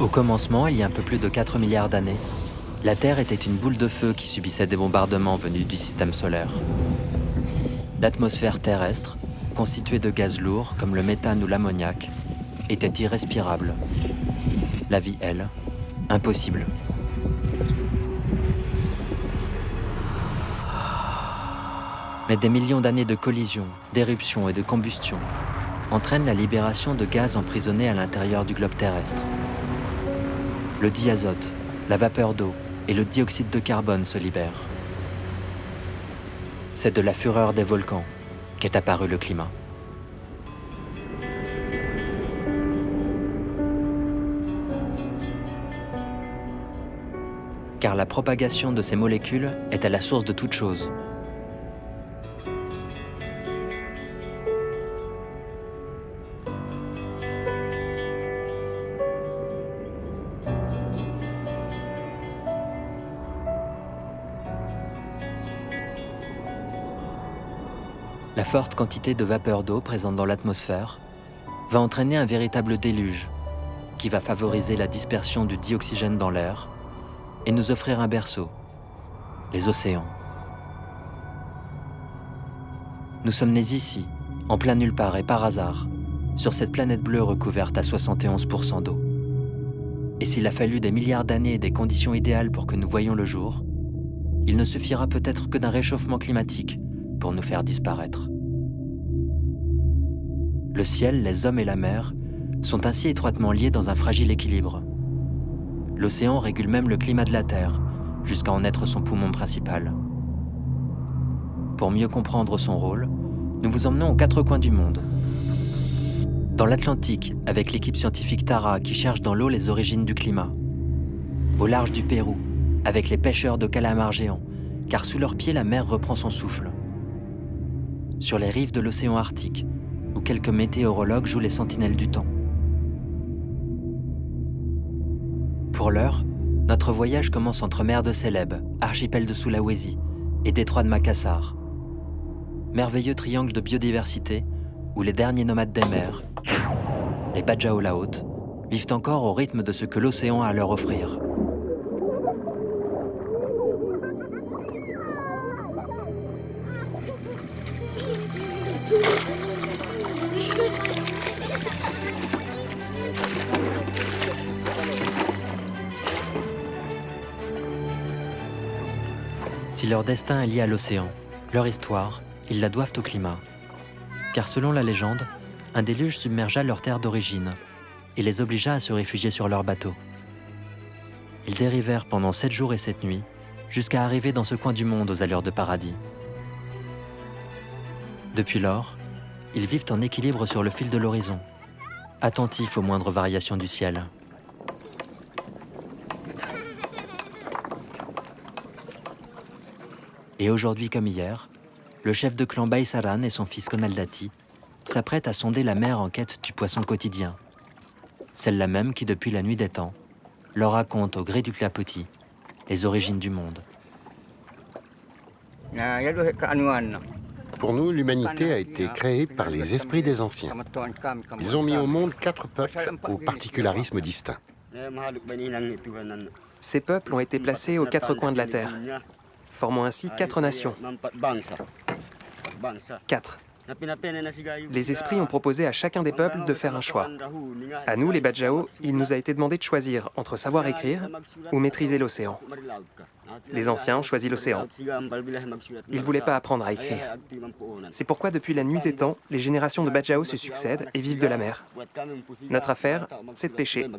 Au commencement, il y a un peu plus de 4 milliards d'années, la Terre était une boule de feu qui subissait des bombardements venus du système solaire. L'atmosphère terrestre, constituée de gaz lourds comme le méthane ou l'ammoniac, était irrespirable. La vie, elle, impossible. Mais des millions d'années de collisions, d'éruptions et de combustion entraînent la libération de gaz emprisonnés à l'intérieur du globe terrestre. Le diazote, la vapeur d'eau et le dioxyde de carbone se libèrent. C'est de la fureur des volcans qu'est apparu le climat. Car la propagation de ces molécules est à la source de toute chose. La forte quantité de vapeur d'eau présente dans l'atmosphère va entraîner un véritable déluge qui va favoriser la dispersion du dioxygène dans l'air et nous offrir un berceau, les océans. Nous sommes nés ici, en plein nulle part et par hasard, sur cette planète bleue recouverte à 71% d'eau. Et s'il a fallu des milliards d'années et des conditions idéales pour que nous voyions le jour, il ne suffira peut-être que d'un réchauffement climatique pour nous faire disparaître. Le ciel, les hommes et la mer sont ainsi étroitement liés dans un fragile équilibre. L'océan régule même le climat de la Terre, jusqu'à en être son poumon principal. Pour mieux comprendre son rôle, nous vous emmenons aux quatre coins du monde. Dans l'Atlantique, avec l'équipe scientifique Tara qui cherche dans l'eau les origines du climat. Au large du Pérou, avec les pêcheurs de calamars géants, car sous leurs pieds la mer reprend son souffle. Sur les rives de l'océan Arctique, où quelques météorologues jouent les sentinelles du temps. Pour l'heure, notre voyage commence entre mer de Célèbes, archipel de Sulawesi et détroit de Makassar. Merveilleux triangle de biodiversité où les derniers nomades des mers, les Bajau Laut, vivent encore au rythme de ce que l'océan a à leur offrir. Si leur destin est lié à l'océan, leur histoire, ils la doivent au climat. Car selon la légende, un déluge submergea leur terre d'origine et les obligea à se réfugier sur leur bateau. Ils dérivèrent pendant 7 jours et 7 nuits, jusqu'à arriver dans ce coin du monde aux allures de paradis. Depuis lors, ils vivent en équilibre sur le fil de l'horizon, attentifs aux moindres variations du ciel. Et aujourd'hui comme hier, le chef de clan Baisaran et son fils Konaldati s'apprêtent à sonder la mer en quête du poisson quotidien. Celle-là même qui, depuis la nuit des temps, leur raconte au gré du clapotis les origines du monde. Pour nous, l'humanité a été créée par les esprits des anciens. Ils ont mis au monde 4 peuples aux particularismes distincts. Ces peuples ont été placés aux 4 coins de la Terre, formant ainsi 4 nations. 4. Les esprits ont proposé à chacun des peuples de faire un choix. À nous, les Bajau, il nous a été demandé de choisir entre savoir écrire ou maîtriser l'océan. Les anciens ont choisi l'océan. Ils ne voulaient pas apprendre à écrire. C'est pourquoi depuis la nuit des temps, les générations de Bajau se succèdent et vivent de la mer. Notre affaire, c'est de pêcher.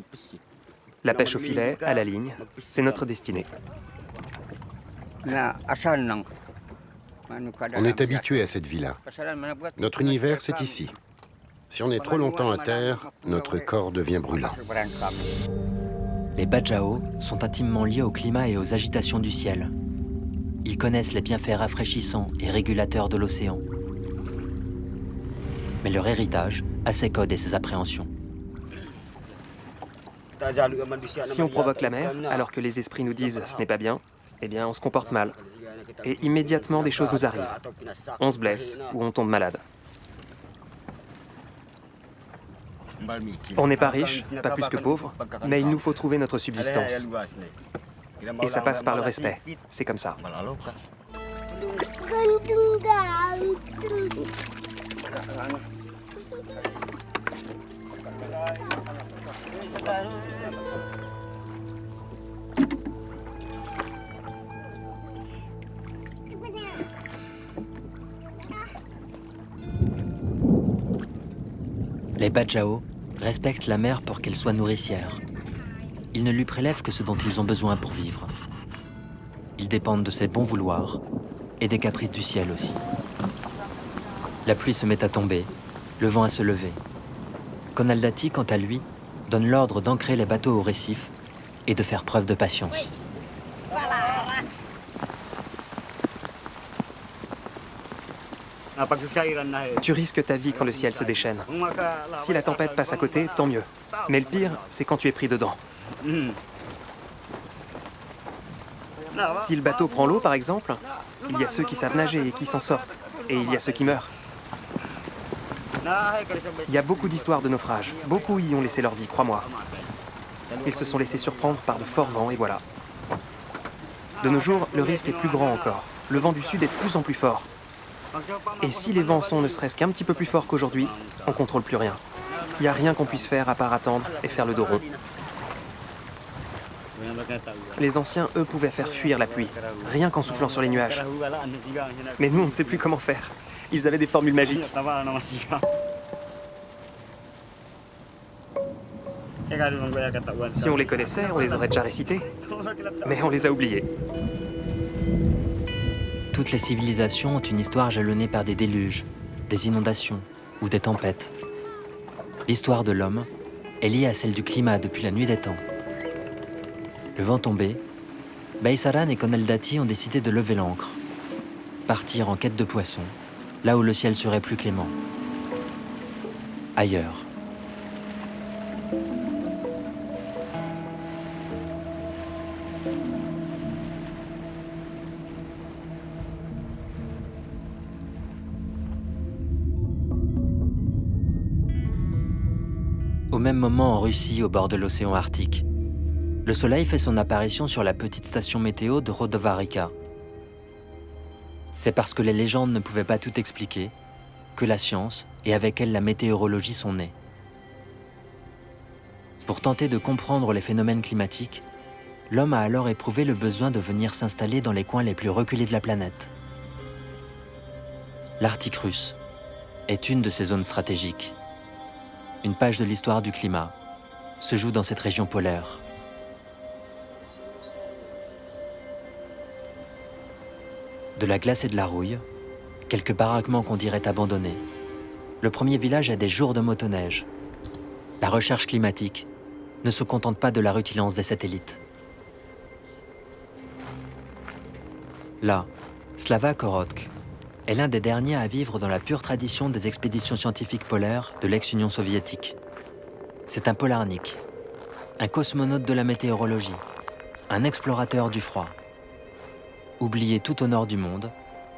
La pêche au filet, à la ligne, c'est notre destinée. On est habitué à cette vie-là. Notre univers, c'est ici. Si on est trop longtemps à terre, notre corps devient brûlant. Les Bajau sont intimement liés au climat et aux agitations du ciel. Ils connaissent les bienfaits rafraîchissants et régulateurs de l'océan. Mais leur héritage a ses codes et ses appréhensions. Si on provoque la mer, alors que les esprits nous disent « ce n'est pas bien », eh bien on se comporte mal. Et immédiatement des choses nous arrivent. On se blesse ou on tombe malade. On n'est pas riche, pas plus que pauvre, mais il nous faut trouver notre subsistance. Et ça passe par le respect. C'est comme ça. Les Bajau respectent la mer pour qu'elle soit nourricière. Ils ne lui prélèvent que ce dont ils ont besoin pour vivre. Ils dépendent de ses bons vouloirs et des caprices du ciel aussi. La pluie se met à tomber, le vent à se lever. Conaldati, quant à lui, donne l'ordre d'ancrer les bateaux au récif et de faire preuve de patience. Tu risques ta vie quand le ciel se déchaîne. Si la tempête passe à côté, tant mieux. Mais le pire, c'est quand tu es pris dedans. Si le bateau prend l'eau, par exemple, il y a ceux qui savent nager et qui s'en sortent. Et il y a ceux qui meurent. Il y a beaucoup d'histoires de naufrages. Beaucoup y ont laissé leur vie, crois-moi. Ils se sont laissés surprendre par de forts vents, et voilà. De nos jours, le risque est plus grand encore. Le vent du sud est de plus en plus fort. Et si les vents sont ne serait-ce qu'un petit peu plus forts qu'aujourd'hui, on contrôle plus rien. Il n'y a rien qu'on puisse faire à part attendre et faire le dos rond. Les anciens, eux, pouvaient faire fuir la pluie, rien qu'en soufflant sur les nuages. Mais nous, on ne sait plus comment faire. Ils avaient des formules magiques. Si on les connaissait, on les aurait déjà récités. Mais on les a oubliés. Toutes les civilisations ont une histoire jalonnée par des déluges, des inondations ou des tempêtes. L'histoire de l'homme est liée à celle du climat depuis la nuit des temps. Le vent tombé, Baysaran et Conaldati ont décidé de lever l'ancre, partir en quête de poissons, là où le ciel serait plus clément. Ailleurs. Au même moment en Russie, au bord de l'océan Arctique, le soleil fait son apparition sur la petite station météo de Rodovarika. C'est parce que les légendes ne pouvaient pas tout expliquer que la science et avec elle la météorologie sont nées. Pour tenter de comprendre les phénomènes climatiques, l'homme a alors éprouvé le besoin de venir s'installer dans les coins les plus reculés de la planète. L'Arctique russe est une de ces zones stratégiques. Une page de l'histoire du climat se joue dans cette région polaire. De la glace et de la rouille, quelques baraquements qu'on dirait abandonnés. Le premier village a des jours de motoneige. La recherche climatique ne se contente pas de la rutilance des satellites. Là, Slava Korotk est l'un des derniers à vivre dans la pure tradition des expéditions scientifiques polaires de l'ex-Union soviétique. C'est un polarnik, un cosmonaute de la météorologie, un explorateur du froid. Oublié tout au nord du monde,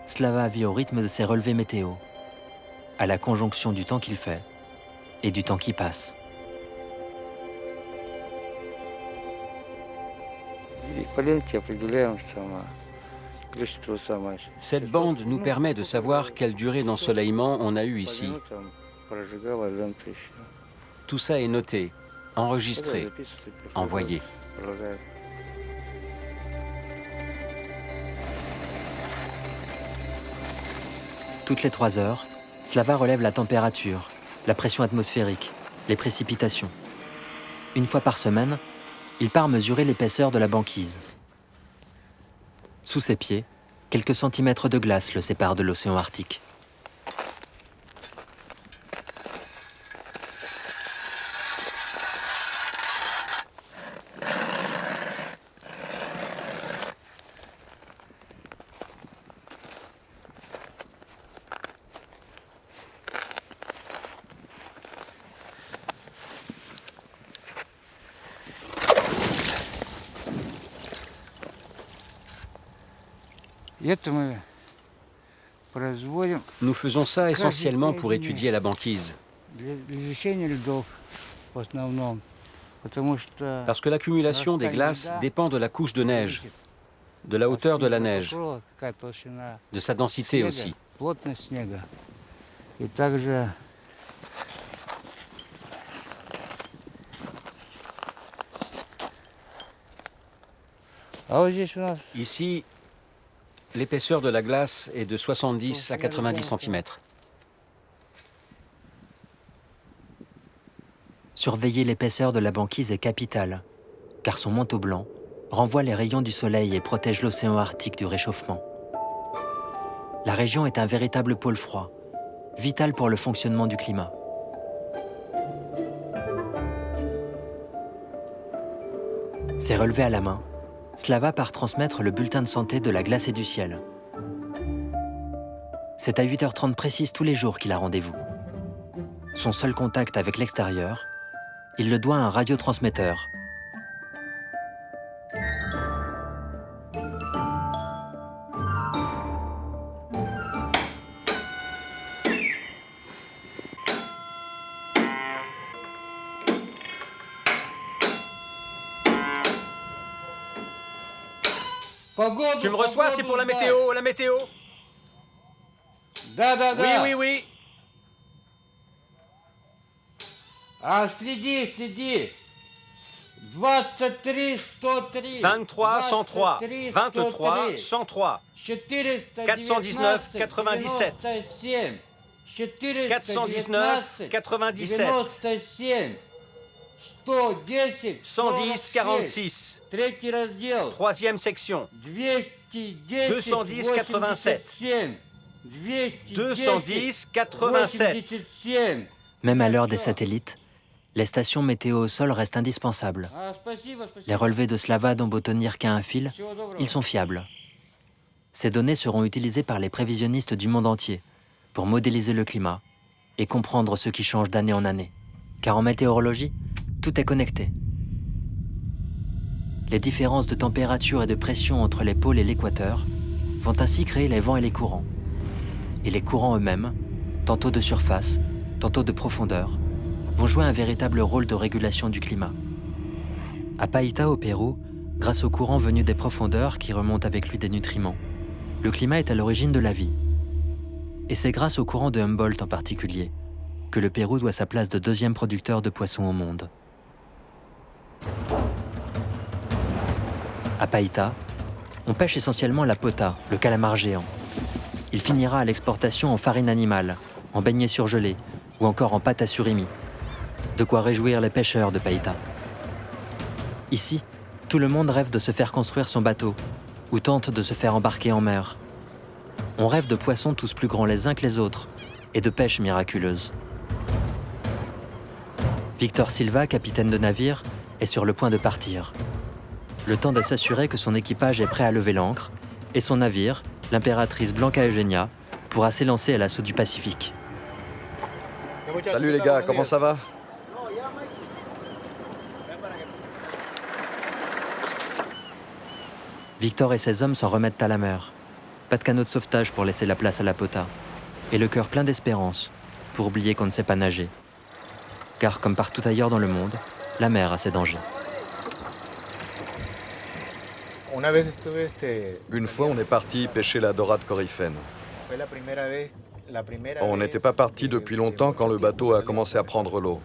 Slava vit au rythme de ses relevés météo, à la conjonction du temps qu'il fait et du temps qui passe. Cette bande nous permet de savoir quelle durée d'ensoleillement on a eu ici. Tout ça est noté, enregistré, envoyé. Toutes les 3 heures, Slava relève la température, la pression atmosphérique, les précipitations. Une fois par semaine, il part mesurer l'épaisseur de la banquise. Sous ses pieds, quelques centimètres de glace le séparent de l'océan Arctique. Nous faisons ça essentiellement pour étudier la banquise. Parce que l'accumulation des glaces dépend de la couche de neige, de la hauteur de la neige, de sa densité aussi. Ici, l'épaisseur de la glace est de 70 à 90 cm. Surveiller l'épaisseur de la banquise est capital, car son manteau blanc renvoie les rayons du soleil et protège l'océan Arctique du réchauffement. La région est un véritable pôle froid, vital pour le fonctionnement du climat. C'est relevé à la main, Slava part transmettre le bulletin de santé de la glace et du ciel. C'est à 8h30 précise tous les jours qu'il a rendez-vous. Son seul contact avec l'extérieur, il le doit à un radiotransmetteur. Tu me reçois, c'est pour la météo, la météo. Oui, oui, oui. 23 103, 23 103, 419 97, 419 97, 110 46, troisième section, 210 87, 210 87. Même à l'heure des satellites, les stations météo au sol restent indispensables. Les relevés de Slava n'ont beau tenir qu'à un fil, ils sont fiables. Ces données seront utilisées par les prévisionnistes du monde entier pour modéliser le climat et comprendre ce qui change d'année en année. Car en météorologie, tout est connecté. Les différences de température et de pression entre les pôles et l'équateur vont ainsi créer les vents et les courants. Et les courants eux-mêmes, tantôt de surface, tantôt de profondeur, vont jouer un véritable rôle de régulation du climat. À Paita, au Pérou, grâce au courant venu des profondeurs qui remonte avec lui des nutriments, le climat est à l'origine de la vie. Et c'est grâce au courant de Humboldt en particulier que le Pérou doit sa place de deuxième producteur de poissons au monde. À Paita, on pêche essentiellement la pota, le calamar géant. Il finira à l'exportation en farine animale, en beignets surgelés ou encore en pâte à surimi. De quoi réjouir les pêcheurs de Paita. Ici, tout le monde rêve de se faire construire son bateau ou tente de se faire embarquer en mer. On rêve de poissons tous plus grands les uns que les autres et de pêche miraculeuse. Victor Silva, capitaine de navire, est sur le point de partir. Le temps de s'assurer que son équipage est prêt à lever l'ancre et son navire, l'impératrice Blanca Eugenia, pourra s'élancer à l'assaut du Pacifique. Salut les gars, comment ça va? Victor et ses hommes s'en remettent à la mer. Pas de canot de sauvetage pour laisser la place à la pota. Et le cœur plein d'espérance, pour oublier qu'on ne sait pas nager. Car comme partout ailleurs dans le monde, la mer a ses dangers. Une fois, on est parti pêcher la dorade coryphène. On n'était pas parti depuis longtemps quand le bateau a commencé à prendre l'eau.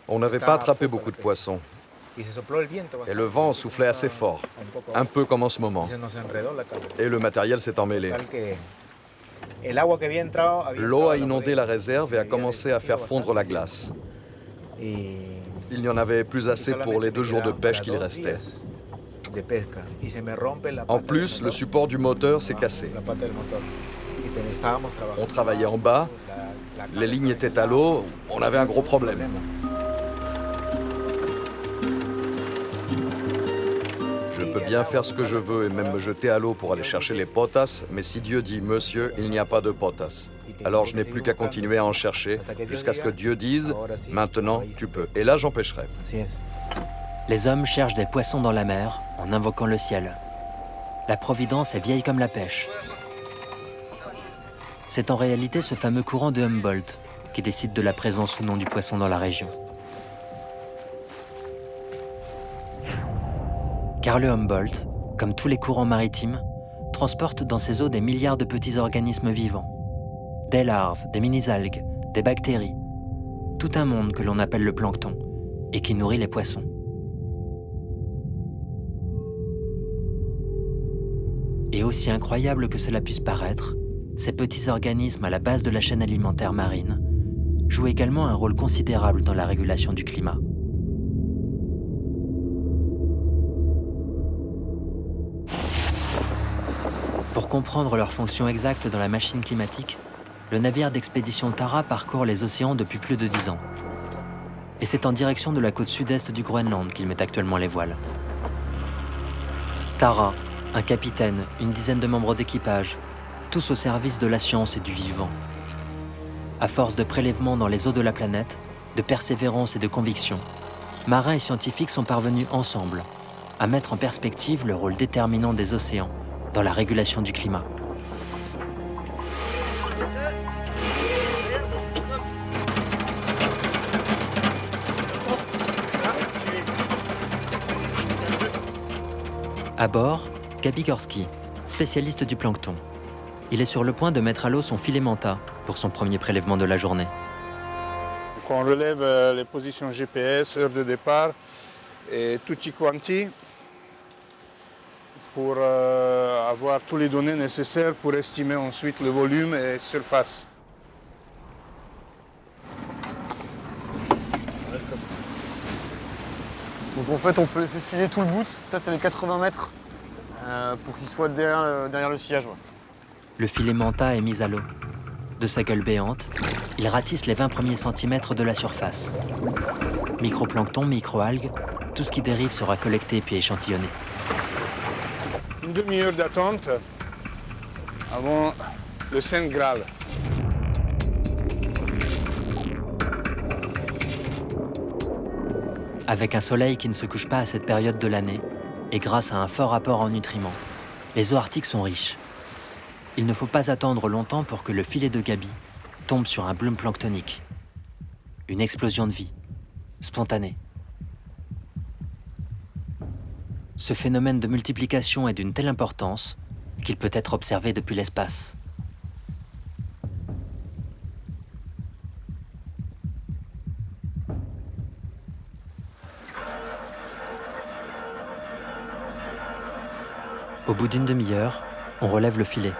On n'avait pas attrapé beaucoup de poissons. Et le vent soufflait assez fort, un peu comme en ce moment. Et le matériel s'est emmêlé. L'eau a inondé la réserve et a commencé à faire fondre la glace. Il n'y en avait plus assez pour les 2 jours de pêche qu'il restait. En plus, le support du moteur s'est cassé. On travaillait en bas, les lignes étaient à l'eau, on avait un gros problème. Je peux bien faire ce que je veux et même me jeter à l'eau pour aller chercher les potas, mais si Dieu dit « Monsieur, il n'y a pas de potas », alors je n'ai plus qu'à continuer à en chercher jusqu'à ce que Dieu dise « Maintenant, tu peux ». Et là, j'en pêcherai. Les hommes cherchent des poissons dans la mer en invoquant le ciel. La providence est vieille comme la pêche. C'est en réalité ce fameux courant de Humboldt qui décide de la présence ou non du poisson dans la région. Car le Humboldt, comme tous les courants maritimes, transporte dans ses eaux des milliards de petits organismes vivants. Des larves, des mini-algues, des bactéries. Tout un monde que l'on appelle le plancton et qui nourrit les poissons. Et aussi incroyable que cela puisse paraître, ces petits organismes à la base de la chaîne alimentaire marine jouent également un rôle considérable dans la régulation du climat. Pour comprendre leur fonction exacte dans la machine climatique, le navire d'expédition Tara parcourt les océans depuis plus de 10 ans. Et c'est en direction de la côte sud-est du Groenland qu'il met actuellement les voiles. Tara, un capitaine, une dizaine de membres d'équipage, tous au service de la science et du vivant. À force de prélèvements dans les eaux de la planète, de persévérance et de conviction, marins et scientifiques sont parvenus ensemble à mettre en perspective le rôle déterminant des océans dans la régulation du climat. À bord, Gabi Gorski, spécialiste du plancton. Il est sur le point de mettre à l'eau son filet manta pour son premier prélèvement de la journée. Donc on relève les positions GPS, heure de départ et tutti quanti pour avoir toutes les données nécessaires pour estimer ensuite le volume et surface. Donc en fait on peut laisser filer tout le bout, ça c'est les 80 mètres pour qu'il soit derrière le sillage. Ouais. Le filet manta est mis à l'eau. De sa gueule béante, il ratisse les 20 premiers centimètres de la surface. Microplancton, microalgues, tout ce qui dérive sera collecté puis échantillonné. Une demi-heure d'attente avant le Saint Graal. Avec un soleil qui ne se couche pas à cette période de l'année, et grâce à un fort apport en nutriments, les eaux arctiques sont riches. Il ne faut pas attendre longtemps pour que le filet de Gabi tombe sur un bloom planctonique. Une explosion de vie, spontanée. Ce phénomène de multiplication est d'une telle importance qu'il peut être observé depuis l'espace. Au bout d'une demi-heure, on relève le filet.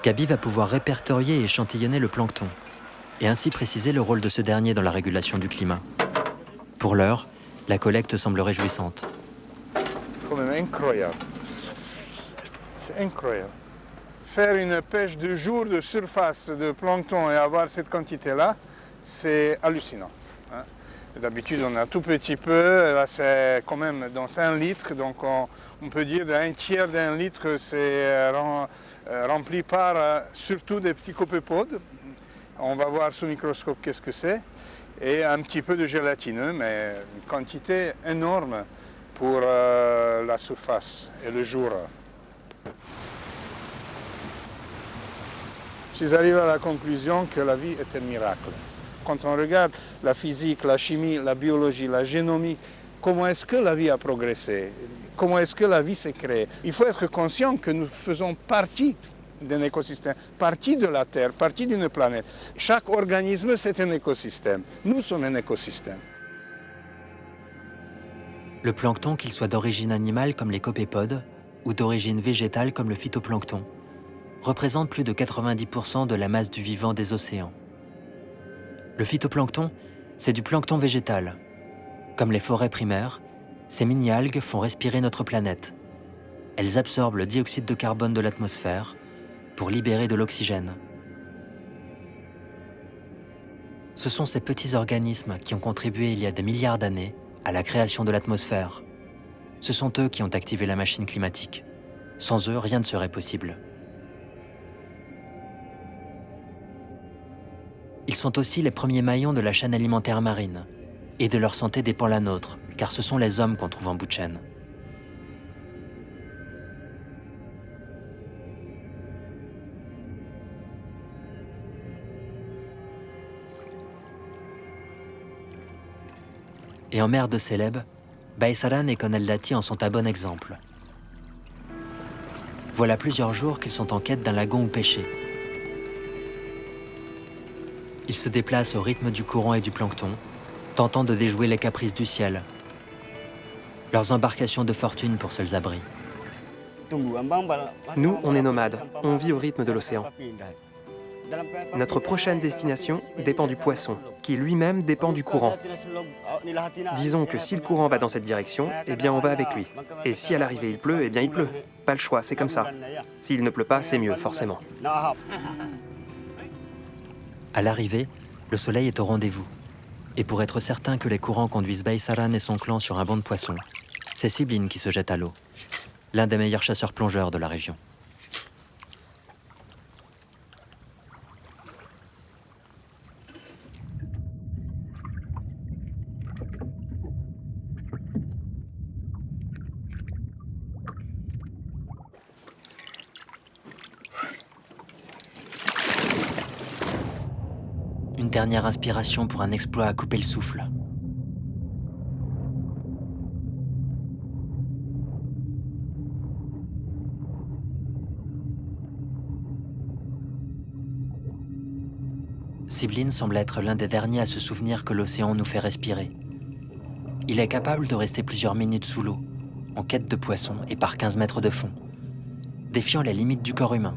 Gabi va pouvoir répertorier et échantillonner le plancton, et ainsi préciser le rôle de ce dernier dans la régulation du climat. Pour l'heure, la collecte semble réjouissante. C'est quand même incroyable. C'est incroyable. Faire une pêche de jour de surface de plancton et avoir cette quantité-là, c'est hallucinant. Hein. D'habitude, on a tout petit peu, là c'est quand même dans 1 litre, donc on peut dire d'un tiers d'un litre, c'est rempli par surtout des petits copépodes. On va voir sous microscope qu'est-ce que c'est. Et un petit peu de gélatineux, mais une quantité énorme pour la surface et le jour. Je suis arrivé à la conclusion que la vie est un miracle. Quand on regarde la physique, la chimie, la biologie, la génomique, comment est-ce que la vie a progressé? Comment est-ce que la vie s'est créée? Il faut être conscient que nous faisons partie d'un écosystème, partie de la Terre, partie d'une planète. Chaque organisme, c'est un écosystème. Nous sommes un écosystème. Le plancton, qu'il soit d'origine animale comme les copépodes ou d'origine végétale comme le phytoplancton, représente plus de 90% de la masse du vivant des océans. Le phytoplancton, c'est du plancton végétal. Comme les forêts primaires, ces mini-algues font respirer notre planète. Elles absorbent le dioxyde de carbone de l'atmosphère pour libérer de l'oxygène. Ce sont ces petits organismes qui ont contribué il y a des milliards d'années à la création de l'atmosphère. Ce sont eux qui ont activé la machine climatique. Sans eux, rien ne serait possible. Ils sont aussi les premiers maillons de la chaîne alimentaire marine. Et de leur santé dépend la nôtre, car ce sont les hommes qu'on trouve en bout de chaîne. Et en mer de Célèbes, Baisaran et Koneldati en sont un bon exemple. Voilà plusieurs jours qu'ils sont en quête d'un lagon où pêcher. Ils se déplacent au rythme du courant et du plancton, tentant de déjouer les caprices du ciel. Leurs embarcations de fortune pour seuls abris. Nous, on est nomades, on vit au rythme de l'océan. Notre prochaine destination dépend du poisson, qui lui-même dépend du courant. Disons que si le courant va dans cette direction, eh bien on va avec lui. Et si à l'arrivée il pleut, eh bien il pleut. Pas le choix, c'est comme ça. S'il ne pleut pas, c'est mieux, forcément. À l'arrivée, le soleil est au rendez-vous. Et pour être certain que les courants conduisent Baisaran et son clan sur un banc de poissons, c'est Sibline qui se jette à l'eau, l'un des meilleurs chasseurs-plongeurs de la région. Une dernière inspiration pour un exploit à couper le souffle. Sibline semble être l'un des derniers à se souvenir que l'océan nous fait respirer. Il est capable de rester plusieurs minutes sous l'eau, en quête de poissons et par 15 mètres de fond, défiant les limites du corps humain.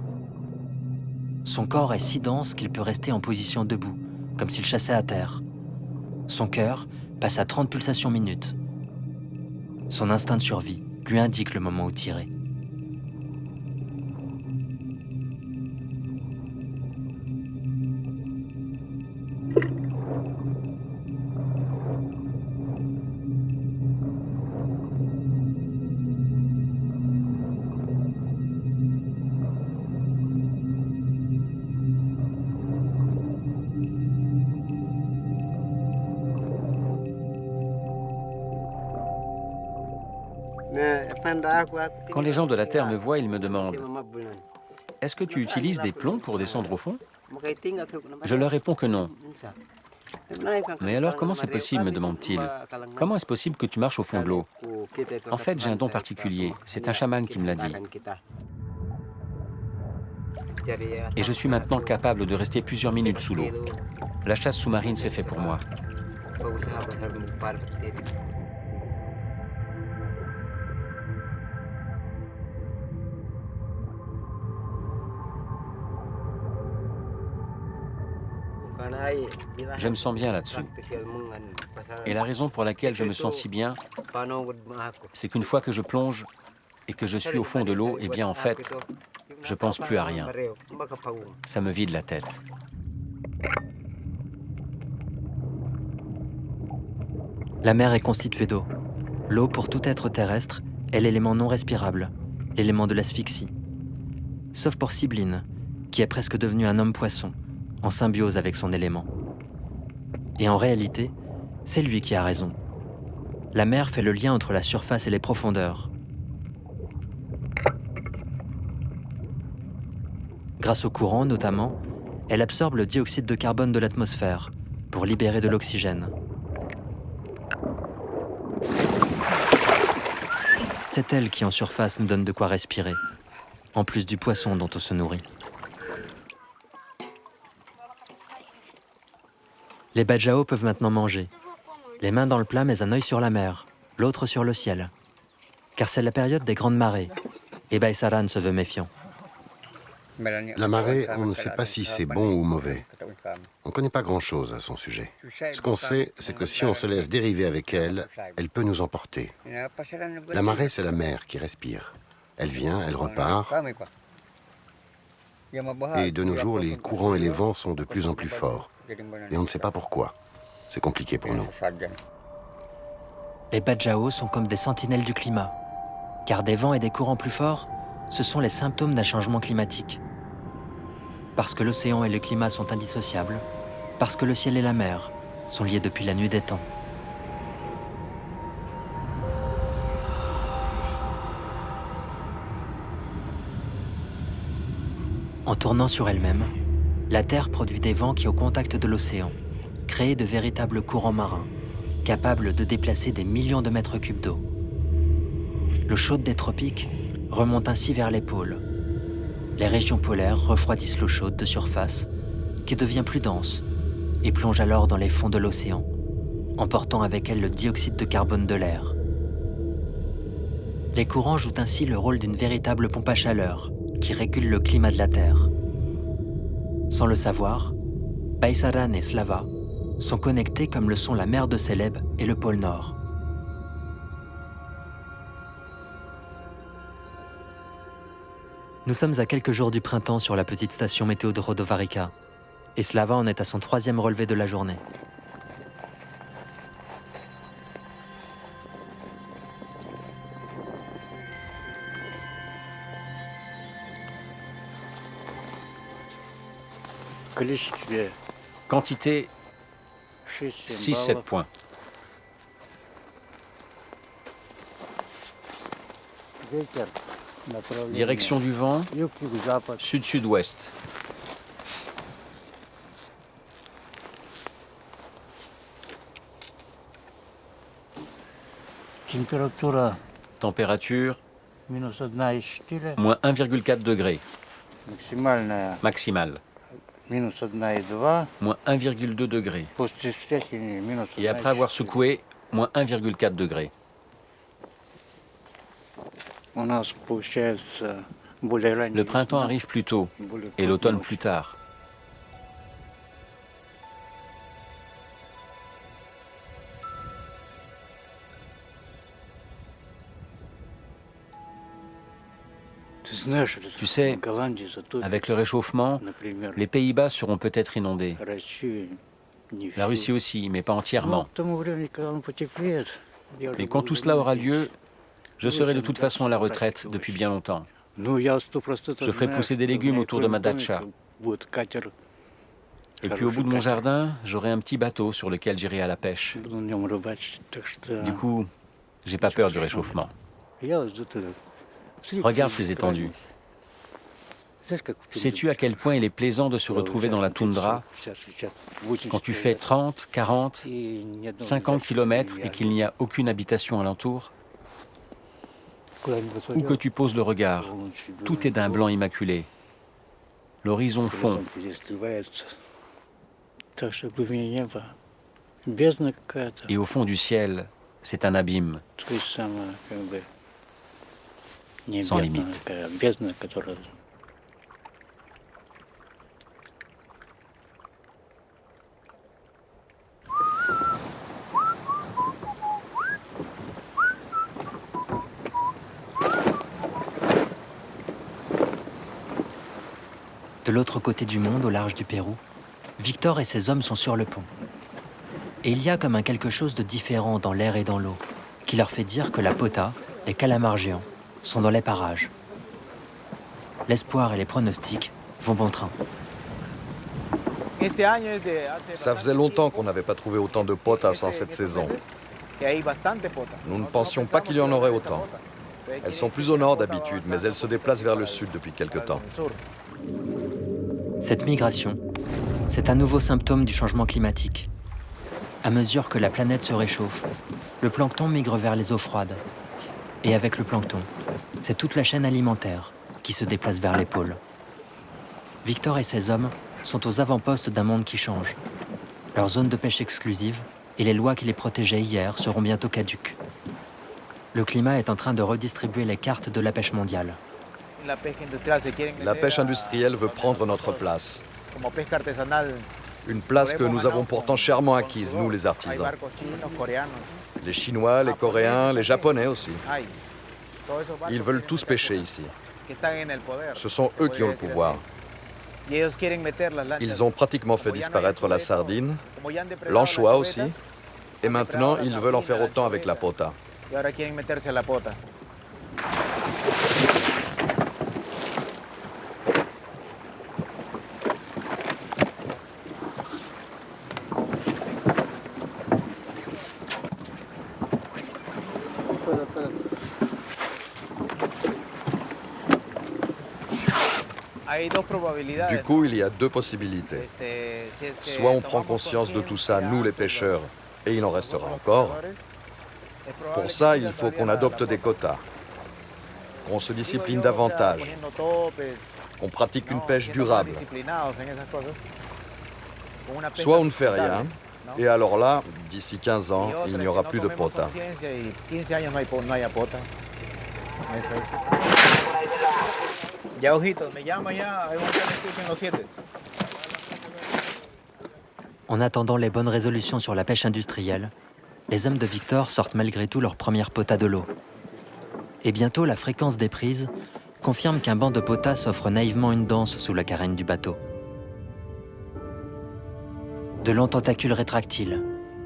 Son corps est si dense qu'il peut rester en position debout, comme s'il chassait à terre. Son cœur passe à 30 pulsations minutes. Son instinct de survie lui indique le moment où tirer. Quand les gens de la Terre me voient, ils me demandent « Est-ce que tu utilises des plombs pour descendre au fond ?» Je leur réponds que non. « Mais alors comment c'est possible ?» me demandent-ils. « Comment est-ce possible que tu marches au fond de l'eau ?» En fait, j'ai un don particulier. C'est un chaman qui me l'a dit. Et je suis maintenant capable de rester plusieurs minutes sous l'eau. La chasse sous-marine, c'est fait pour moi. Je me sens bien là-dessous. Et la raison pour laquelle je me sens si bien, c'est qu'une fois que je plonge et que je suis au fond de l'eau, eh bien en fait, je pense plus à rien. Ça me vide la tête. La mer est constituée d'eau. L'eau, pour tout être terrestre, est l'élément non respirable, l'élément de l'asphyxie. Sauf pour Sibline, qui est presque devenu un homme-poisson, en symbiose avec son élément. Et en réalité, c'est lui qui a raison. La mer fait le lien entre la surface et les profondeurs. Grâce au courant, notamment, elle absorbe le dioxyde de carbone de l'atmosphère pour libérer de l'oxygène. C'est elle qui, en surface, nous donne de quoi respirer, en plus du poisson dont on se nourrit. Les Bajau peuvent maintenant manger. Les mains dans le plat mais un œil sur la mer, l'autre sur le ciel. Car c'est la période des grandes marées, et Baisaran se veut méfiant. La marée, on ne sait pas si c'est bon ou mauvais. On ne connaît pas grand-chose à son sujet. Ce qu'on sait, c'est que si on se laisse dériver avec elle, elle peut nous emporter. La marée, c'est la mer qui respire. Elle vient, elle repart. Et de nos jours, les courants et les vents sont de plus en plus forts. Et on ne sait pas pourquoi. C'est compliqué pour nous. Les Bajau sont comme des sentinelles du climat. Car des vents et des courants plus forts, ce sont les symptômes d'un changement climatique. Parce que l'océan et le climat sont indissociables, parce que le ciel et la mer sont liés depuis la nuit des temps. En tournant sur elle-même, la Terre produit des vents qui, au contact de l'océan, créent de véritables courants marins, capable de déplacer des millions de mètres cubes d'eau. L'eau chaude des tropiques remonte ainsi vers les pôles. Les régions polaires refroidissent l'eau chaude de surface, qui devient plus dense, et plonge alors dans les fonds de l'océan, emportant avec elle le dioxyde de carbone de l'air. Les courants jouent ainsi le rôle d'une véritable pompe à chaleur qui régule le climat de la Terre. Sans le savoir, Baisaran et Slava sont connectés comme le sont la mer de Célèbes et le pôle Nord. Nous sommes à quelques jours du printemps sur la petite station météo de Rodovarica, et Slava en est à son 3e relevé de la journée. Quantité 6-7 points. Direction du vent, sud-sud-ouest. Température, moins 1,4 degré. Maximale. Moins 1,2 degré. Et après avoir secoué, moins 1,4 degré. Le printemps arrive plus tôt et l'automne plus tard. Tu sais, avec le réchauffement, les Pays-Bas seront peut-être inondés. La Russie aussi, mais pas entièrement. Mais quand tout cela aura lieu, je serai de toute façon à la retraite depuis bien longtemps. Je ferai pousser des légumes autour de ma datcha. Et puis au bout de mon jardin, j'aurai un petit bateau sur lequel j'irai à la pêche. Du coup, j'ai pas peur du réchauffement. Regarde ces étendues. Sais-tu à quel point il est plaisant de se retrouver dans la toundra quand tu fais 30, 40, 50 km et qu'il n'y a aucune habitation alentour? Où que tu poses le regard, tout est d'un blanc immaculé. L'horizon fond. Et au fond du ciel, c'est un abîme sans limite. De l'autre côté du monde, au large du Pérou, Victor et ses hommes sont sur le pont. Et il y a comme un quelque chose de différent dans l'air et dans l'eau, qui leur fait dire que la pota, les calamars géants, sont dans les parages. L'espoir et les pronostics vont bon train. Ça faisait longtemps qu'on n'avait pas trouvé autant de potas en cette saison. Nous ne pensions pas qu'il y en aurait autant. Elles sont plus au nord d'habitude, mais elles se déplacent vers le sud depuis quelque temps. Cette migration, c'est un nouveau symptôme du changement climatique. À mesure que la planète se réchauffe, le plancton migre vers les eaux froides. Et avec le plancton, c'est toute la chaîne alimentaire qui se déplace vers les pôles. Victor et ses hommes sont aux avant-postes d'un monde qui change. Leur zone de pêche exclusive et les lois qui les protégeaient hier seront bientôt caduques. Le climat est en train de redistribuer les cartes de la pêche mondiale. La pêche industrielle veut prendre notre place. Une place que nous avons pourtant chèrement acquise, nous les artisans. Les Chinois, les Coréens, les Japonais aussi. Ils veulent tous pêcher ici. Ce sont eux qui ont le pouvoir. Ils ont pratiquement fait disparaître la sardine, l'anchois aussi, et maintenant ils veulent en faire autant avec la pota. Du coup, il y a deux possibilités. Soit on prend conscience de tout ça, nous les pêcheurs, Et il en restera encore. Pour ça, il faut qu'on adopte des quotas, qu'on se discipline davantage, qu'on pratique une pêche durable. Soit on ne fait rien, et alors là, d'ici 15 ans, il n'y aura plus de potas. En attendant les bonnes résolutions sur la pêche industrielle, les hommes de Victor sortent malgré tout leur première pota de l'eau. Et bientôt, la fréquence des prises confirme qu'un banc de potas s'offre naïvement une danse sous la carène du bateau. De longs tentacules rétractiles,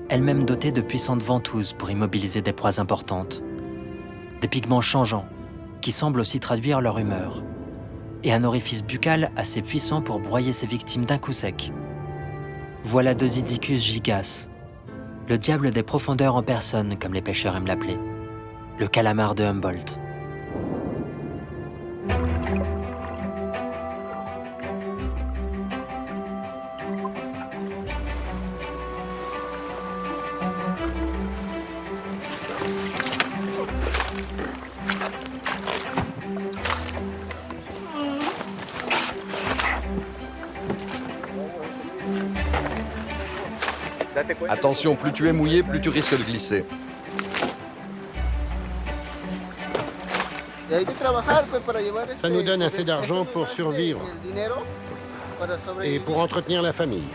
elles-mêmes dotées de puissantes ventouses pour immobiliser des proies importantes. Des pigments changeants, qui semblent aussi traduire leur humeur. Et un orifice buccal assez puissant pour broyer ses victimes d'un coup sec. Voilà Dosidicus gigas, le diable des profondeurs en personne, comme les pêcheurs aiment l'appeler. Le calamar de Humboldt. Attention, plus tu es mouillé, plus tu risques de glisser. Ça nous donne assez d'argent pour survivre et pour entretenir la famille.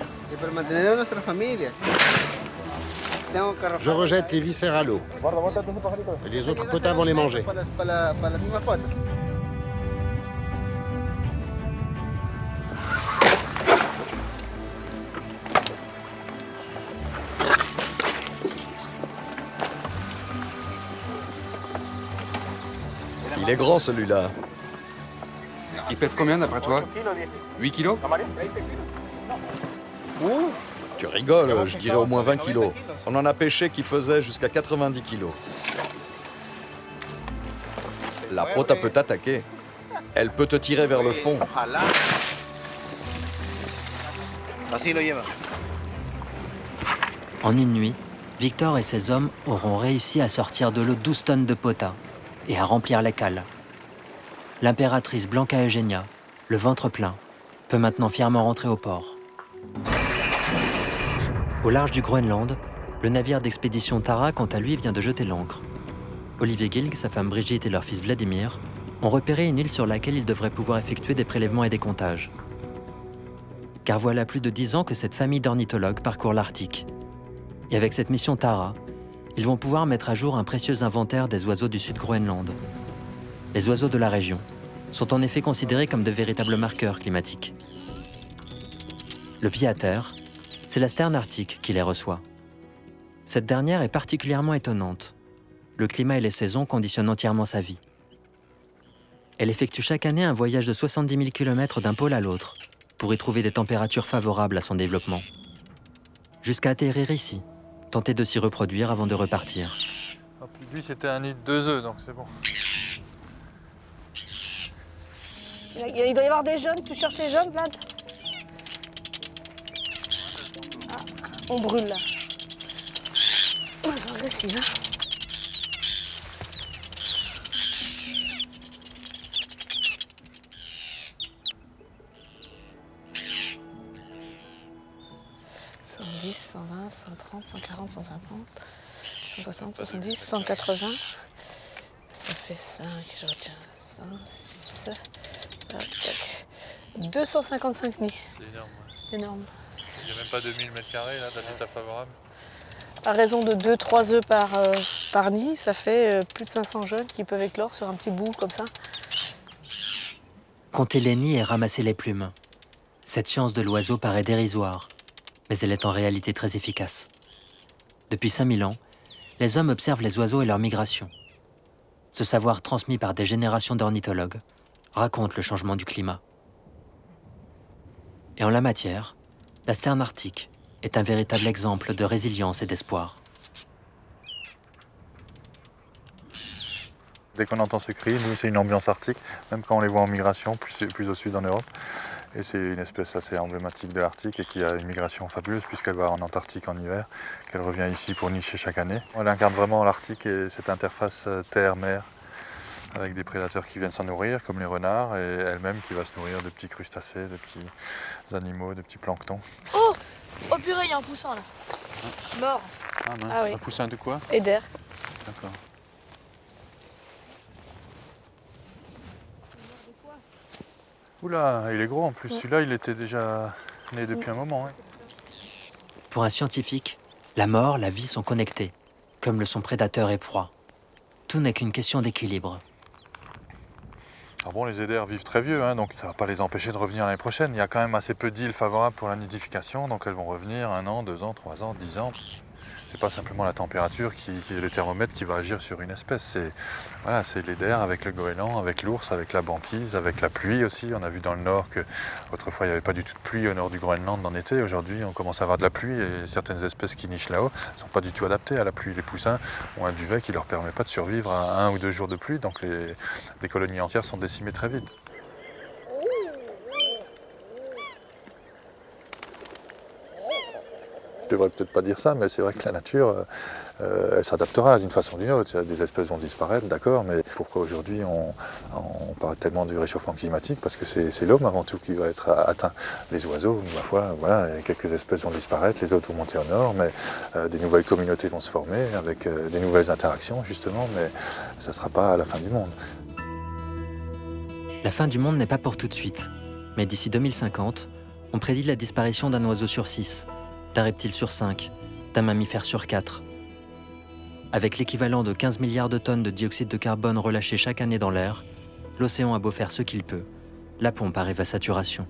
Je rejette les viscères à l'eau. Et les autres potas vont les manger. Il est grand celui-là. Il pèse combien d'après toi? 8 kilos? Tu rigoles, je dirais au moins 20 kilos. On en a pêché qui pesait jusqu'à 90 kilos. La pota peut t'attaquer. Elle peut te tirer vers le fond. En une nuit, Victor et ses hommes auront réussi à sortir de l'eau 12 tonnes de potas et à remplir les cales. L'impératrice Blanca Eugenia, le ventre plein, peut maintenant fièrement rentrer au port. Au large du Groenland, le navire d'expédition Tara, quant à lui, vient de jeter l'ancre. Olivier Gilg, sa femme Brigitte et leur fils Vladimir ont repéré une île sur laquelle ils devraient pouvoir effectuer des prélèvements et des comptages. Car voilà plus de 10 ans que cette famille d'ornithologues parcourt l'Arctique. Et avec cette mission Tara, ils vont pouvoir mettre à jour un précieux inventaire des oiseaux du Sud-Groenland. Les oiseaux de la région sont en effet considérés comme de véritables marqueurs climatiques. Le pied à terre, c'est la sterne arctique qui les reçoit. Cette dernière est particulièrement étonnante. Le climat et les saisons conditionnent entièrement sa vie. Elle effectue chaque année un voyage de 70 000 km d'un pôle à l'autre pour y trouver des températures favorables à son développement. Jusqu'à atterrir ici, tenter de s'y reproduire avant de repartir. Lui, c'était un nid de 2 œufs, donc c'est bon. Il doit y avoir des jeunes. Tu cherches les jeunes, Vlad? Ah, on brûle là. Oh, ils sont agressifs, hein. « 110, 120, 130, 140, 150, 160, 70, 180. Ça fait 5, je retiens 5, 6, 255 nids. C'est énorme. Ouais. Énorme. Il n'y a même pas 2000 m² là d'habitat favorable. À raison de 2-3 œufs par nid, ça fait plus de 500 jeunes qui peuvent éclore sur un petit bout comme ça. Compter les nids et ramasser les plumes. Cette science de l'oiseau paraît dérisoire, mais elle est en réalité très efficace. Depuis 5000 ans, les hommes observent les oiseaux et leurs migrations. Ce savoir transmis par des générations d'ornithologues raconte le changement du climat. Et en la matière, la sterne arctique est un véritable exemple de résilience et d'espoir. Dès qu'on entend ce cri, nous c'est une ambiance arctique, même quand on les voit en migration, plus au sud en Europe. Et c'est une espèce assez emblématique de l'Arctique et qui a une migration fabuleuse puisqu'elle va en Antarctique en hiver, qu'elle revient ici pour nicher chaque année. Elle incarne vraiment l'Arctique et cette interface terre-mer avec des prédateurs qui viennent s'en nourrir comme les renards et elle-même qui va se nourrir de petits crustacés, de petits animaux, de petits planctons. Oh, oh purée, il y a un poussin là. Mort. Ah mince, Ah oui. un poussin de quoi? Eider. D'accord. Oula, il est gros en plus. Celui-là, il était déjà né depuis un moment. Hein. Pour un scientifique, la mort, la vie sont connectés, comme le sont prédateurs et proies. Tout n'est qu'une question d'équilibre. Alors bon, les eiders vivent très vieux, hein, donc ça ne va pas les empêcher de revenir l'année prochaine. Il y a quand même assez peu d'îles favorables pour la nidification, donc elles vont revenir 1 an, 2 ans, 3 ans, 10 ans. C'est pas simplement la température qui est le thermomètre qui va agir sur une espèce. C'est l'eider avec le goéland, avec l'ours, avec la banquise, avec la pluie aussi. On a vu dans le nord qu'autrefois il n'y avait pas du tout de pluie au nord du Groenland en été. Aujourd'hui on commence à avoir de la pluie et certaines espèces qui nichent là-haut ne sont pas du tout adaptées à la pluie. Les poussins ont un duvet qui ne leur permet pas de survivre à 1 ou 2 jours de pluie, donc les colonies entières sont décimées très vite. Je devrais peut-être pas dire ça, mais c'est vrai que la nature, elle s'adaptera d'une façon ou d'une autre. Des espèces vont disparaître, d'accord, mais pourquoi aujourd'hui on parle tellement du réchauffement climatique? Parce que c'est l'homme avant tout qui va être atteint. Les oiseaux, ma foi, voilà, quelques espèces vont disparaître, les autres vont monter au nord, mais des nouvelles communautés vont se former avec des nouvelles interactions, justement, mais ça ne sera pas la fin du monde. La fin du monde n'est pas pour tout de suite, mais d'ici 2050, on prédit la disparition d'un oiseau sur 6, d'un reptile sur 5, d'un mammifère sur 4. Avec l'équivalent de 15 milliards de tonnes de dioxyde de carbone relâchées chaque année dans l'air, l'océan a beau faire ce qu'il peut, la pompe arrive à saturation.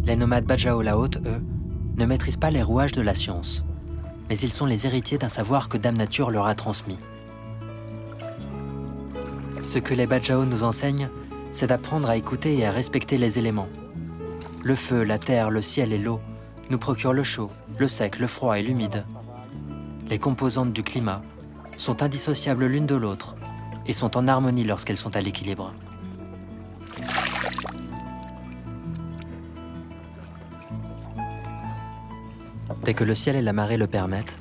Les nomades Bajau Laut, eux, ne maîtrisent pas les rouages de la science, mais ils sont les héritiers d'un savoir que Dame Nature leur a transmis. Ce que les Bajau nous enseignent, c'est d'apprendre à écouter et à respecter les éléments. Le feu, la terre, le ciel et l'eau nous procurent le chaud, le sec, le froid et l'humide. Les composantes du climat sont indissociables l'une de l'autre et sont en harmonie lorsqu'elles sont à l'équilibre. Dès que le ciel et la marée le permettent,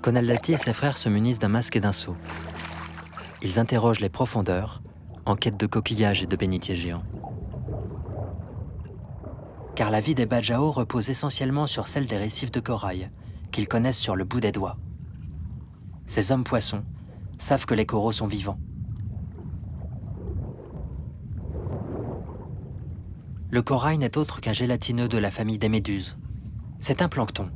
Konaldati et ses frères se munissent d'un masque et d'un seau. Ils interrogent les profondeurs, en quête de coquillages et de bénitiers géants. Car la vie des Bajau repose essentiellement sur celle des récifs de corail, qu'ils connaissent sur le bout des doigts. Ces hommes-poissons savent que les coraux sont vivants. Le corail n'est autre qu'un gélatineux de la famille des méduses. C'est un plancton.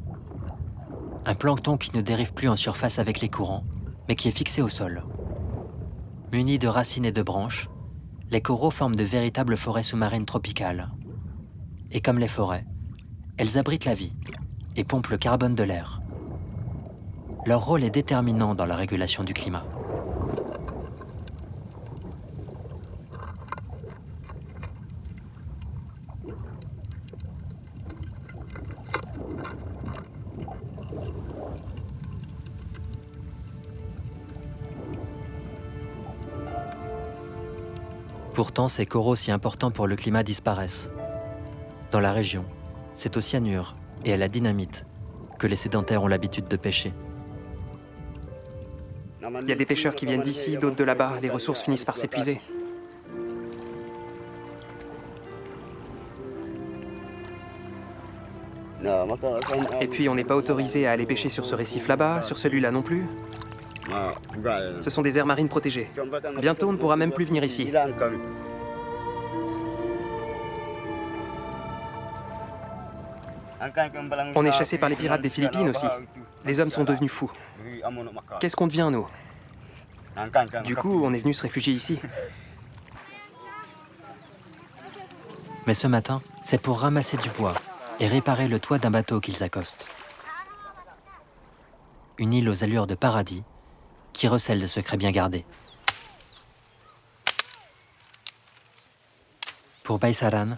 Un plancton qui ne dérive plus en surface avec les courants, mais qui est fixé au sol. Munis de racines et de branches, les coraux forment de véritables forêts sous-marines tropicales. Et comme les forêts, elles abritent la vie et pompent le carbone de l'air. Leur rôle est déterminant dans la régulation du climat. Pourtant, ces coraux si importants pour le climat disparaissent. Dans la région, c'est au cyanure et à la dynamite que les sédentaires ont l'habitude de pêcher. Il y a des pêcheurs qui viennent d'ici, d'autres de là-bas. Les ressources finissent par s'épuiser. Et puis on n'est pas autorisé à aller pêcher sur ce récif là-bas, sur celui-là non plus. Ce sont des aires marines protégées. Bientôt on ne pourra même plus venir ici. On est chassés par les pirates des Philippines aussi. Les hommes sont devenus fous. Qu'est-ce qu'on devient, nous? Du coup, on est venu se réfugier ici. Mais ce matin, c'est pour ramasser du bois et réparer le toit d'un bateau qu'ils accostent. Une île aux allures de paradis qui recèle de secrets bien gardés. Pour Baisaran,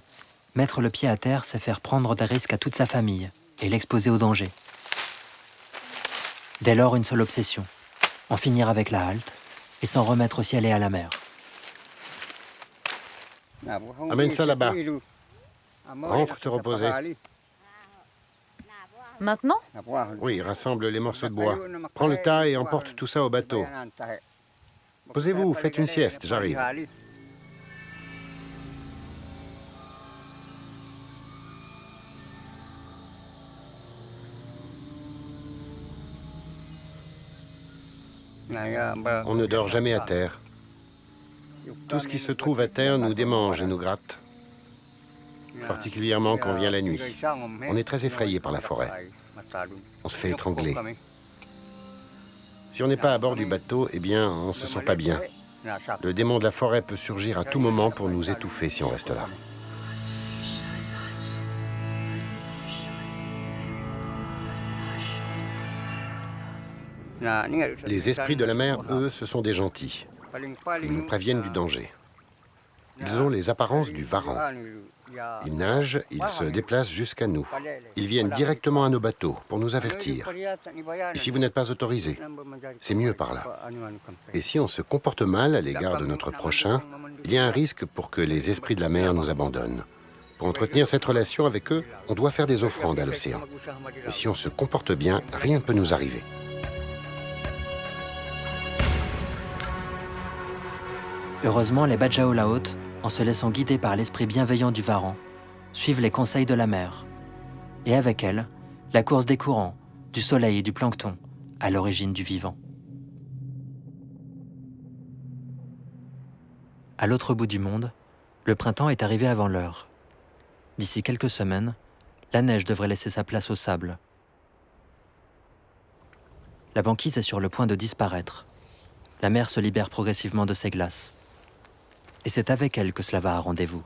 mettre le pied à terre, c'est faire prendre des risques à toute sa famille et l'exposer au danger. Dès lors, une seule obsession, en finir avec la halte et s'en remettre au ciel et à la mer. Amène ça là-bas. Rentre te reposer. Maintenant? Oui, rassemble les morceaux de bois. Prends le tas et emporte tout ça au bateau. Posez-vous, faites une sieste, j'arrive. On ne dort jamais à terre. Tout ce qui se trouve à terre nous démange et nous gratte, particulièrement quand vient la nuit. On est très effrayé par la forêt. On se fait étrangler. Si on n'est pas à bord du bateau, eh bien, on ne se sent pas bien. Le démon de la forêt peut surgir à tout moment pour nous étouffer si on reste là. Les esprits de la mer, eux, ce sont des gentils. Ils nous préviennent du danger. Ils ont les apparences du varan. Ils nagent, ils se déplacent jusqu'à nous. Ils viennent directement à nos bateaux pour nous avertir. Et si vous n'êtes pas autorisé, c'est mieux par là. Et si on se comporte mal à l'égard de notre prochain, il y a un risque pour que les esprits de la mer nous abandonnent. Pour entretenir cette relation avec eux, on doit faire des offrandes à l'océan. Et si on se comporte bien, rien ne peut nous arriver. Heureusement, les Bajau Laut, en se laissant guider par l'esprit bienveillant du Varan, suivent les conseils de la mer. Et avec elle, la course des courants, du soleil et du plancton, à l'origine du vivant. À l'autre bout du monde, le printemps est arrivé avant l'heure. D'ici quelques semaines, la neige devrait laisser sa place au sable. La banquise est sur le point de disparaître. La mer se libère progressivement de ses glaces. Et c'est avec elle que Slava a rendez-vous.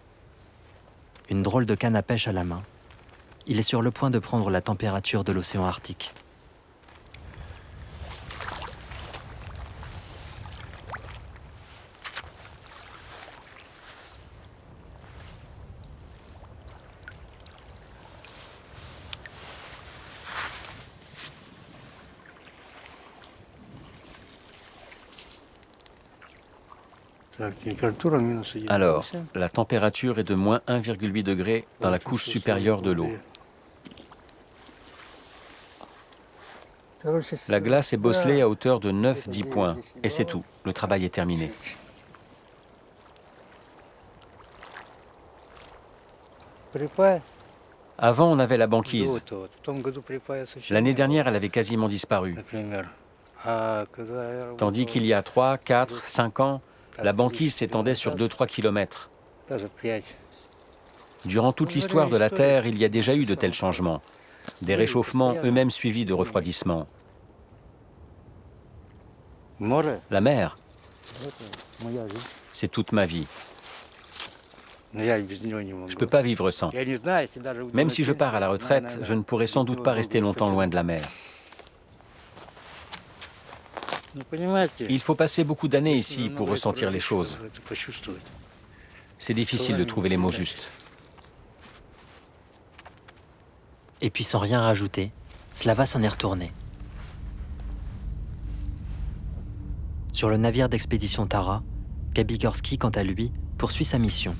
Une drôle de canne à pêche à la main. Il est sur le point de prendre la température de l'océan Arctique. Alors, la température est de moins 1,8 degré dans la couche supérieure de l'eau. La glace est bosselée à hauteur de 9-10 points. Et c'est tout, le travail est terminé. Avant, on avait la banquise. L'année dernière, elle avait quasiment disparu. Tandis qu'il y a 3, 4, 5 ans, la banquise s'étendait sur 2-3 kilomètres. Durant toute l'histoire de la Terre, il y a déjà eu de tels changements. Des réchauffements eux-mêmes suivis de refroidissements. La mer, c'est toute ma vie. Je ne peux pas vivre sans. Même si je pars à la retraite, je ne pourrai sans doute pas rester longtemps loin de la mer. Il faut passer beaucoup d'années ici pour ressentir les choses. C'est difficile de trouver les mots justes. Et puis sans rien rajouter, Slava s'en est retourné. Sur le navire d'expédition Tara, Gabigorski, quant à lui, poursuit sa mission.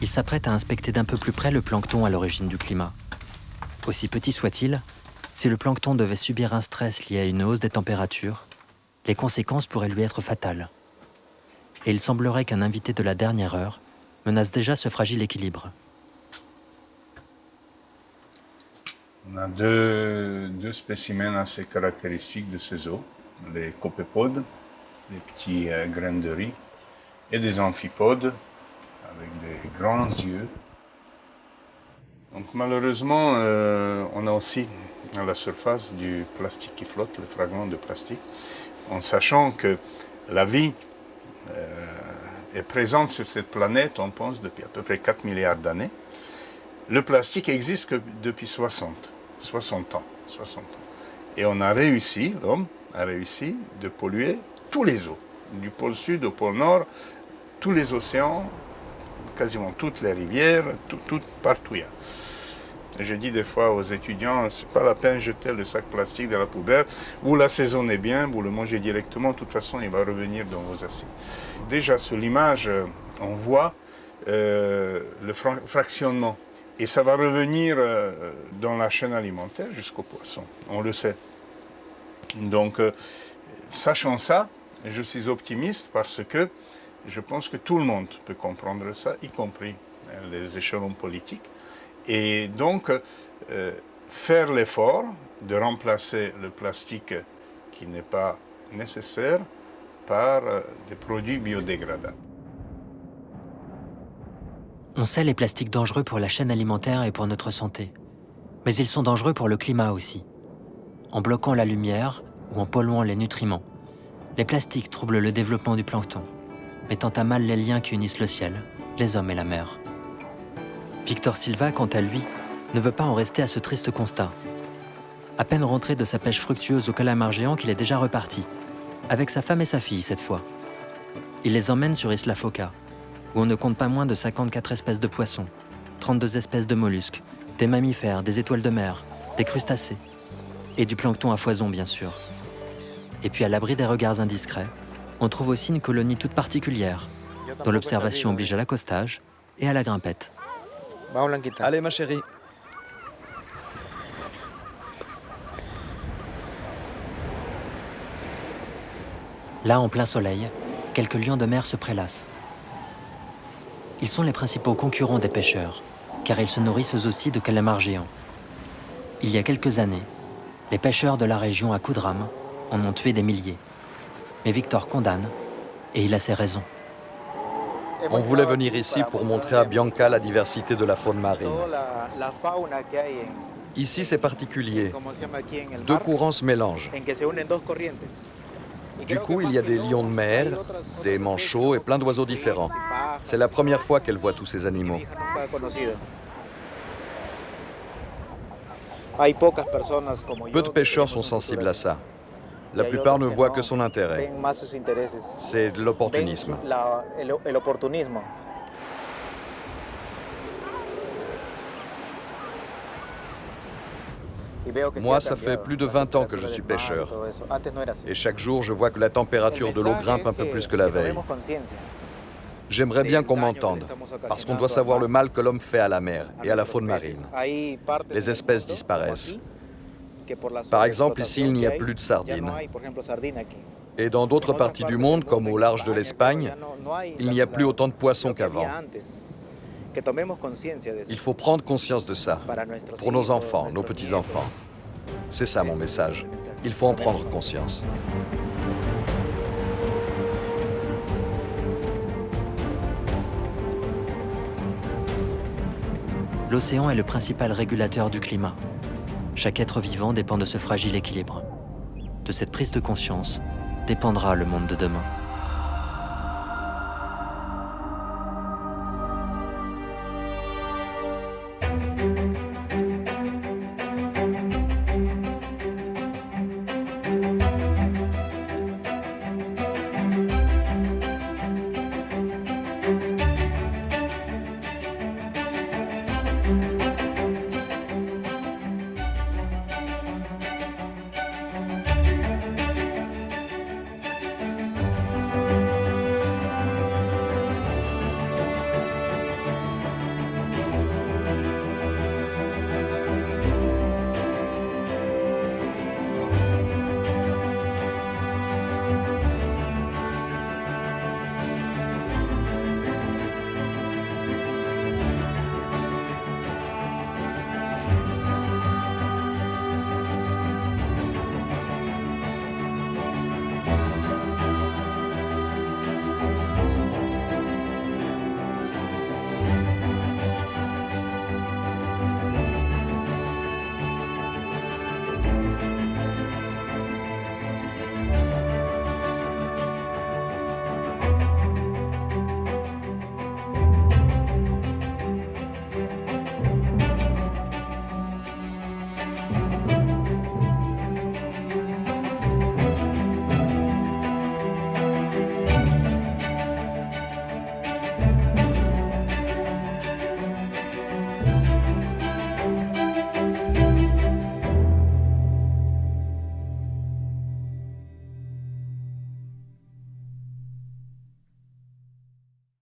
Il s'apprête à inspecter d'un peu plus près le plancton à l'origine du climat. Aussi petit soit-il, si le plancton devait subir un stress lié à une hausse des températures, les conséquences pourraient lui être fatales. Et il semblerait qu'un invité de la dernière heure menace déjà ce fragile équilibre. On a deux spécimens assez caractéristiques de ces eaux, les copépodes, les petits graines de riz, et des amphipodes avec des grands yeux. Donc malheureusement, on a aussi à la surface du plastique qui flotte, les fragments de plastique, en sachant que la vie est présente sur cette planète, on pense, depuis à peu près 4 milliards d'années. Le plastique existe que depuis 60 ans. Et on a réussi, l'homme a réussi de polluer tous les eaux, du pôle sud au pôle nord, tous les océans, quasiment toutes les rivières, partout il y a. Je dis des fois aux étudiants, c'est pas la peine de jeter le sac plastique dans la poubelle. Vous l'assaisonnez bien, vous le mangez directement, de toute façon il va revenir dans vos assiettes. Déjà sur l'image, on voit le fractionnement. Et ça va revenir dans la chaîne alimentaire jusqu'au poisson, on le sait. Donc, sachant ça, je suis optimiste parce que je pense que tout le monde peut comprendre ça, y compris les échelons politiques. Et donc, faire l'effort de remplacer le plastique qui n'est pas nécessaire par des produits biodégradables. On sait les plastiques dangereux pour la chaîne alimentaire et pour notre santé. Mais ils sont dangereux pour le climat aussi. En bloquant la lumière ou en polluant les nutriments, les plastiques troublent le développement du plancton, mettant à mal les liens qui unissent le ciel, les hommes et la mer. Victor Silva, quant à lui, ne veut pas en rester à ce triste constat. À peine rentré de sa pêche fructueuse au calamar géant qu'il est déjà reparti, avec sa femme et sa fille cette fois. Il les emmène sur Isla Foca, où on ne compte pas moins de 54 espèces de poissons, 32 espèces de mollusques, des mammifères, des étoiles de mer, des crustacés, et du plancton à foison bien sûr. Et puis à l'abri des regards indiscrets, on trouve aussi une colonie toute particulière, dont l'observation oblige à l'accostage et à la grimpette. Allez ma chérie. Là, en plein soleil, quelques lions de mer se prélassent. Ils sont les principaux concurrents des pêcheurs, car ils se nourrissent eux aussi de calamars géants. Il y a quelques années, les pêcheurs de la région à coups de rame en ont tué des milliers. Mais Victor condamne, et il a ses raisons. On voulait venir ici pour montrer à Bianca la diversité de la faune marine. Ici, c'est particulier. Deux courants se mélangent. Du coup, il y a des lions de mer, des manchots et plein d'oiseaux différents. C'est la première fois qu'elle voit tous ces animaux. Peu de pêcheurs sont sensibles à ça. La plupart ne voient que son intérêt. C'est de l'opportunisme. Moi, ça fait plus de 20 ans que je suis pêcheur. Et chaque jour, je vois que la température de l'eau grimpe un peu plus que la veille. J'aimerais bien qu'on m'entende, parce qu'on doit savoir le mal que l'homme fait à la mer et à la faune marine. Les espèces disparaissent. Par exemple, ici, il n'y a plus de sardines. Et dans d'autres parties du monde, comme au large de l'Espagne, il n'y a plus autant de poissons qu'avant. Il faut prendre conscience de ça, pour nos enfants, nos petits-enfants. C'est ça mon message. Il faut en prendre conscience. L'océan est le principal régulateur du climat. Chaque être vivant dépend de ce fragile équilibre. De cette prise de conscience dépendra le monde de demain.